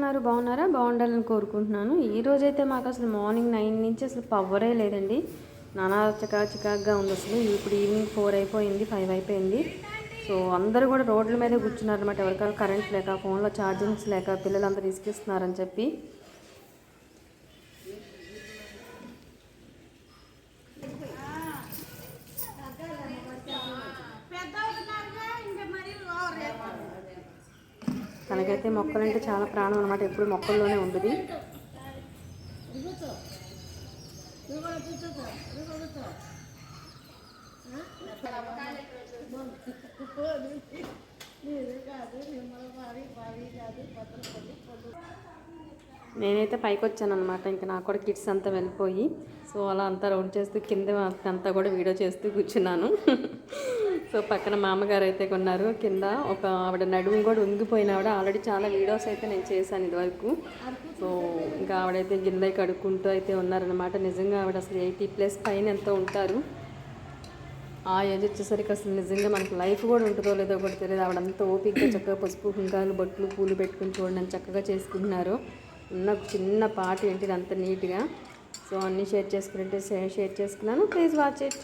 ఉన్నారు? బాగున్నారా? బాగుండాలని కోరుకుంటున్నాను. ఈరోజైతే మాకు అసలు మార్నింగ్ 9 నుంచి అసలు పవరే లేదండి. నానా చికాగా ఉంది అసలు. ఇప్పుడు ఈవినింగ్ 4 అయిపోయింది, 5 అయిపోయింది. సో అందరూ కూడా రోడ్ల మీదే కూర్చున్నారు అనమాట. ఎవరికైనా కరెంట్ లేక, ఫోన్లో ఛార్జింగ్స్ లేక పిల్లలంతా విసిగిస్తున్నారని చెప్పి. తనకైతే మొక్కలంటే చాలా ప్రాణం అనమాట. ఎప్పుడు మొక్కల్లోనే ఉంటుంది. నేనైతే పైకి వచ్చాను అనమాట. ఇంకా నాకు కూడా కిడ్స్ అంతా వెళ్ళిపోయి, సో అలా అంతా రౌండ్ చేస్తూ కింద అంతా కూడా వీడియో చేస్తూ కూర్చున్నాను. సో పక్కన మామగారు అయితే కొన్నారు. కింద ఒక ఆవిడ నడుము కూడా ఉంగిపోయిన ఆవిడ. ఆల్రెడీ చాలా వీడియోస్ అయితే నేను చేశాను ఇదివరకు. సో ఇంకా ఆవిడైతే గిన్నె కడుక్కుంటూ అయితే ఉన్నారనమాట. నిజంగా ఆవిడ అసలు 80+ పైన ఎంతో ఉంటారు. ఆ ఏజ్ వచ్చేసరికి అసలు నిజంగా మనకు లైఫ్ కూడా ఉంటుందో లేదో కూడా తెలియదు. ఆవిడంతా ఓపికగా చక్కగా పసుపు కుంకాలు బొట్లు పూలు పెట్టుకుని చూడండి చక్కగా చేసుకుంటున్నారు. ఉన్న చిన్న పాట ఏంటిది అంత నీట్గా. సో అన్నీ షేర్ చేసుకుంటే షేర్ చేసుకున్నాను. Please watch it.